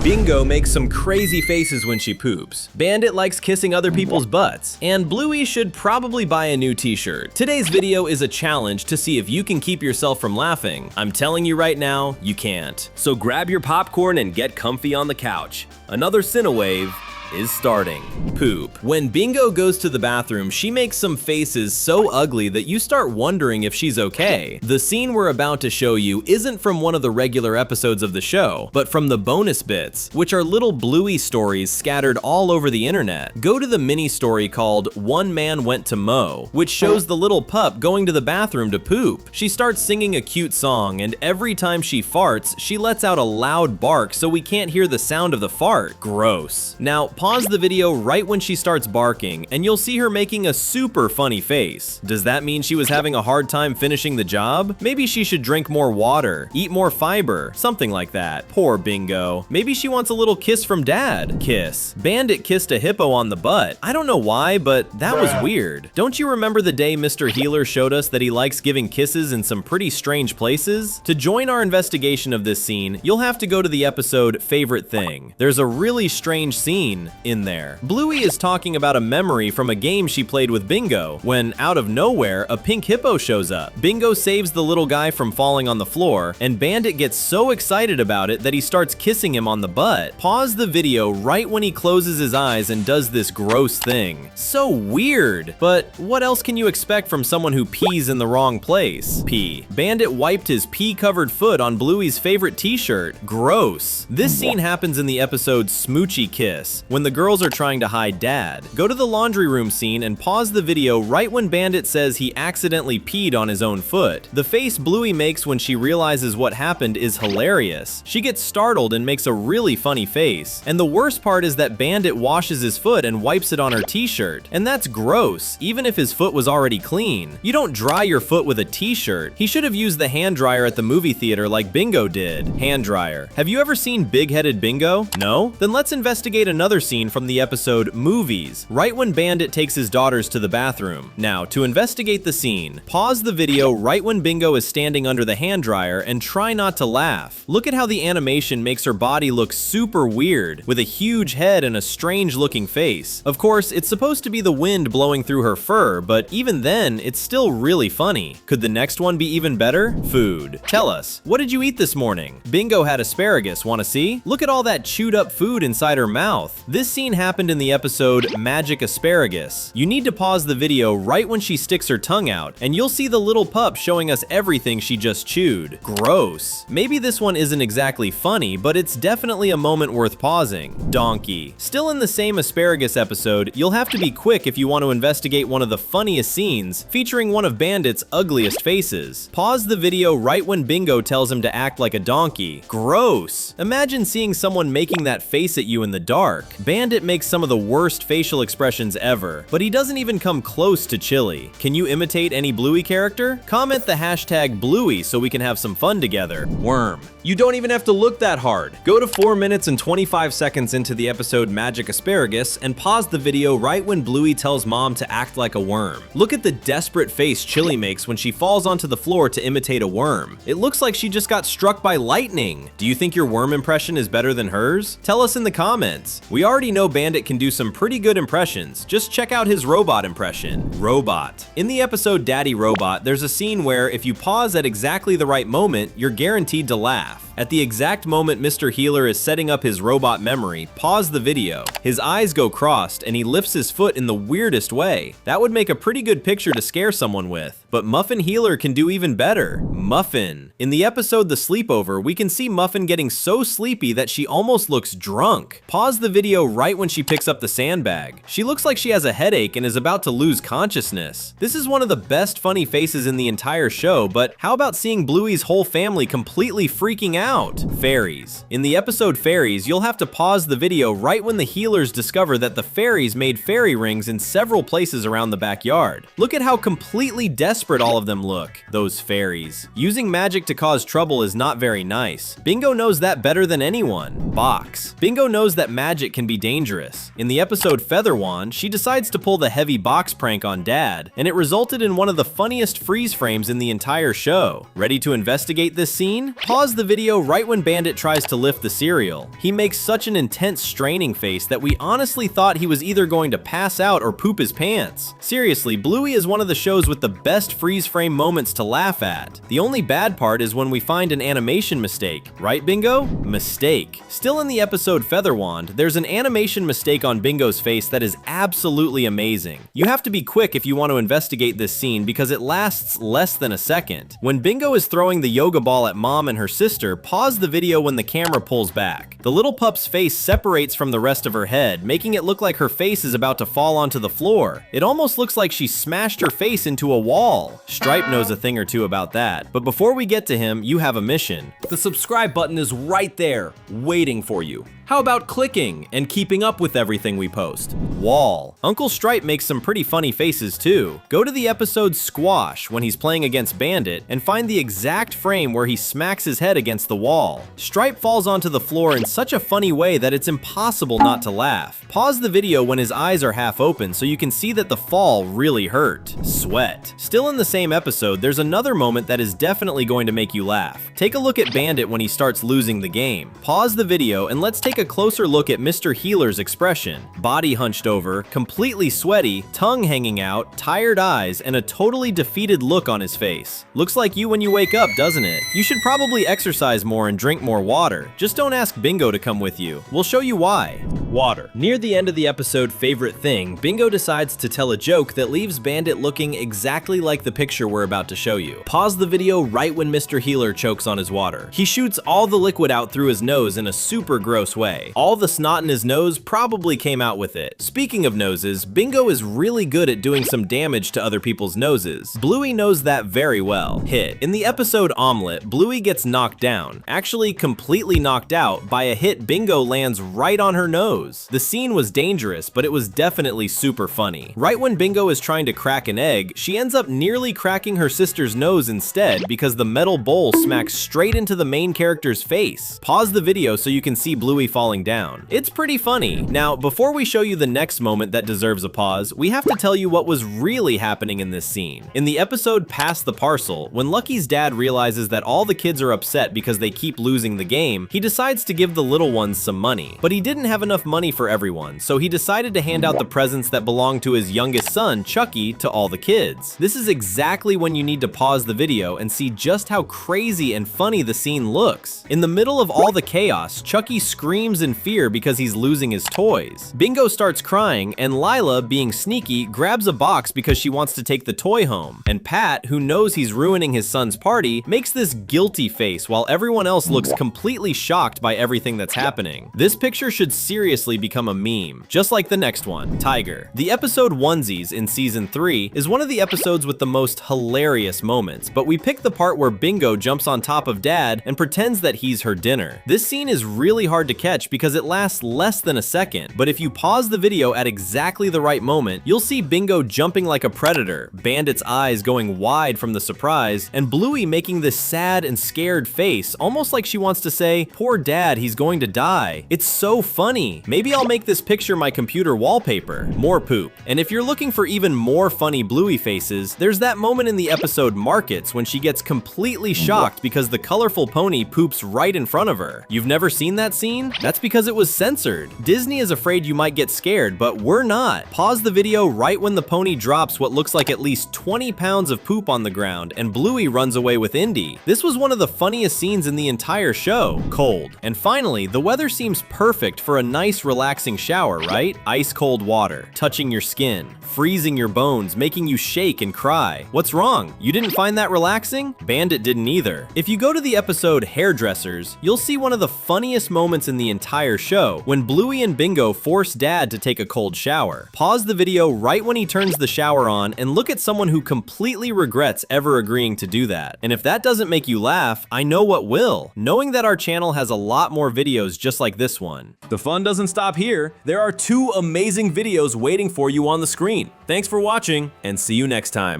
Bingo makes some crazy faces when she poops. Bandit likes kissing other people's butts. And Bluey should probably buy a new t-shirt. Today's video is a challenge to see if you can keep yourself from laughing. I'm telling you right now, you can't. So grab your popcorn and get comfy on the couch. Another Cinewave is starting. Poop. When Bingo goes to the bathroom, she makes some faces so ugly that you start wondering if she's okay. The scene we're about to show you isn't from one of the regular episodes of the show, but from the bonus bits, which are little Bluey stories scattered all over the internet. Go to the mini story called One Man Went to Mow, which shows the little pup going to the bathroom to poop. She starts singing a cute song, and every time she farts, she lets out a loud bark so we can't hear the sound of the fart. Gross. Now, pause the video right when she starts barking, and you'll see her making a super funny face. Does that mean she was having a hard time finishing the job? Maybe she should drink more water, eat more fiber, something like that. Poor Bingo. Maybe she wants a little kiss from Dad. Kiss. Bandit kissed a hippo on the butt. I don't know why, but that was weird. Don't you remember the day Mr. Healer showed us that he likes giving kisses in some pretty strange places? To join our investigation of this scene, you'll have to go to the episode Favorite Thing. There's a really strange scene in there. Bluey is talking about a memory from a game she played with Bingo, when out of nowhere, a pink hippo shows up. Bingo saves the little guy from falling on the floor, and Bandit gets so excited about it that he starts kissing him on the butt. Pause the video right when he closes his eyes and does this gross thing. So weird! But what else can you expect from someone who pees in the wrong place? Pee. Bandit wiped his pee-covered foot on Bluey's favorite t-shirt. Gross. This scene happens in the episode Smoochy Kiss, when the girls are trying to hide Dad. Go to the laundry room scene and pause the video right when Bandit says he accidentally peed on his own foot. The face Bluey makes when she realizes what happened is hilarious. She gets startled and makes a really funny face. And the worst part is that Bandit washes his foot and wipes it on her t-shirt. And that's gross, even if his foot was already clean. You don't dry your foot with a t-shirt. He should have used the hand dryer at the movie theater like Bingo did. Hand dryer. Have you ever seen Big-Headed Bingo? No? Then let's investigate another scene from the episode Movies, right when Bandit takes his daughters to the bathroom. Now, to investigate the scene, pause the video right when Bingo is standing under the hand dryer and try not to laugh. Look at how the animation makes her body look super weird, with a huge head and a strange looking face. Of course, it's supposed to be the wind blowing through her fur, but even then, it's still really funny. Could the next one be even better? Food. Tell us, what did you eat this morning? Bingo had asparagus, wanna see? Look at all that chewed up food inside her mouth. This scene happened in the episode Magic Asparagus. You need to pause the video right when she sticks her tongue out, and you'll see the little pup showing us everything she just chewed. Gross. Maybe this one isn't exactly funny, but it's definitely a moment worth pausing. Donkey. Still in the same asparagus episode, you'll have to be quick if you want to investigate one of the funniest scenes, featuring one of Bandit's ugliest faces. Pause the video right when Bingo tells him to act like a donkey. Gross. Imagine seeing someone making that face at you in the dark. Bandit makes some of the worst facial expressions ever, but he doesn't even come close to chilly. Can you imitate any Bluey character? Comment the hashtag Bluey so we can have some fun together. Worm. You don't even have to look that hard. Go to 4 minutes and 25 seconds into the episode Magic Asparagus and pause the video right when Bluey tells Mom to act like a worm. Look at the desperate face Chili makes when she falls onto the floor to imitate a worm. It looks like she just got struck by lightning. Do you think your worm impression is better than hers? Tell us in the comments. We already know Bandit can do some pretty good impressions. Just check out his robot impression. Robot. In the episode Daddy Robot, there's a scene where if you pause at exactly the right moment, you're guaranteed to laugh. At the exact moment Mr. Healer is setting up his robot memory, pause the video. His eyes go crossed and he lifts his foot in the weirdest way. That would make a pretty good picture to scare someone with. But Muffin Healer can do even better. Muffin. In the episode The Sleepover, we can see Muffin getting so sleepy that she almost looks drunk. Pause the video right when she picks up the sandbag. She looks like she has a headache and is about to lose consciousness. This is one of the best funny faces in the entire show, but how about seeing Bluey's whole family completely freaking out? Fairies. In the episode Fairies, you'll have to pause the video right when the healers discover that the fairies made fairy rings in several places around the backyard. Look at how completely desperate all of them look, those fairies. Using magic to cause trouble is not very nice. Bingo knows that better than anyone. Box. Bingo knows that magic can be dangerous. In the episode Feather Wand, she decides to pull the heavy box prank on Dad, and it resulted in one of the funniest freeze frames in the entire show. Ready to investigate this scene? Pause the video video right when Bandit tries to lift the cereal. He makes such an intense straining face that we honestly thought he was either going to pass out or poop his pants. Seriously, Bluey is one of the shows with the best freeze frame moments to laugh at. The only bad part is when we find an animation mistake, right Bingo? Mistake. Still in the episode Featherwand, there's an animation mistake on Bingo's face that is absolutely amazing. You have to be quick if you want to investigate this scene because it lasts less than a second. When Bingo is throwing the yoga ball at Mom and her sister, pause the video when the camera pulls back. The little pup's face separates from the rest of her head, making it look like her face is about to fall onto the floor. It almost looks like she smashed her face into a wall. Stripe knows a thing or two about that. But before we get to him, you have a mission. The subscribe button is right there, waiting for you. How about clicking and keeping up with everything we post? Wall. Uncle Stripe makes some pretty funny faces too. Go to the episode Squash when he's playing against Bandit and find the exact frame where he smacks his head against the wall. Stripe falls onto the floor in such a funny way that it's impossible not to laugh. Pause the video when his eyes are half open so you can see that the fall really hurt. Sweat. Still in the same episode, there's another moment that is definitely going to make you laugh. Take a look at Bandit when he starts losing the game. Pause the video and let's take a closer look at Mr. Healer's expression. Body hunched over, completely sweaty, tongue hanging out, tired eyes, and a totally defeated look on his face. Looks like you when you wake up, doesn't it? You should probably exercise more and drink more water. Just don't ask Bingo to come with you. We'll show you why. Water. Near the end of the episode Favorite Thing, Bingo decides to tell a joke that leaves Bandit looking exactly like the picture we're about to show you. Pause the video right when Mr. Healer chokes on his water. He shoots all the liquid out through his nose in a super gross way. All the snot in his nose probably came out with it. Speaking of noses, Bingo is really good at doing some damage to other people's noses. Bluey knows that very well. Hit. In the episode Omelette, Bluey gets knocked down, actually completely knocked out, by a hit Bingo lands right on her nose. The scene was dangerous, but it was definitely super funny. Right when Bingo is trying to crack an egg, she ends up nearly cracking her sister's nose instead because the metal bowl smacks straight into the main character's face. Pause the video so you can see Bluey falling down. It's pretty funny. Now, before we show you the next moment that deserves a pause, we have to tell you what was really happening in this scene. In the episode Pass the Parcel, when Lucky's dad realizes that all the kids are upset because they keep losing the game, he decides to give the little ones some money. But he didn't have enough money for everyone, so he decided to hand out the presents that belonged to his youngest son, Chucky, to all the kids. This is exactly when you need to pause the video and see just how crazy and funny the scene looks. In the middle of all the chaos, Chucky screams in fear because he's losing his toys. Bingo starts crying, and Lila, being sneaky, grabs a box because she wants to take the toy home. And Pat, who knows he's ruining his son's party, makes this guilty face while everyone else looks completely shocked by everything that's happening. This picture should seriously become a meme, just like the next one, Tiger. The episode Onesies in season 3 is one of the episodes with the most hilarious moments, but we picked the part where Bingo jumps on top of Dad and pretends that he's her dinner. This scene is really hard to catch because it lasts less than a second, but if you pause the video at exactly the right moment, you'll see Bingo jumping like a predator, Bandit's eyes going wide from the surprise, and Bluey making this sad and scared face, almost like she wants to say, "Poor Dad, he's going to die." It's so funny. Maybe I'll make this picture my computer wallpaper. More poop. And if you're looking for even more funny Bluey faces, there's that moment in the episode Markets when she gets completely shocked because the colorful pony poops right in front of her. You've never seen that scene? That's because it was censored. Disney is afraid you might get scared, but we're not. Pause the video right when the pony drops what looks like at least 20 pounds of poop on the ground and Bluey runs away with Indy. This was one of the funniest scenes in the entire show. Cold. And finally, the weather seems perfect for a nice relaxing shower, right? Ice cold water, touching your skin, freezing your bones, making you shake and cry. What's wrong? You didn't find that relaxing? Bandit didn't either. If you go to the episode Hairdressers, you'll see one of the funniest moments in the entire show when Bluey and Bingo force Dad to take a cold shower. Pause the video right when he turns the shower on and look at someone who completely regrets ever agreeing to do that. And if that doesn't make you laugh, I know what will. Knowing that our channel has a lot more videos just like this one. The fun doesn't stop here. There are 2 amazing videos waiting for you on the screen. Thanks for watching, and see you next time.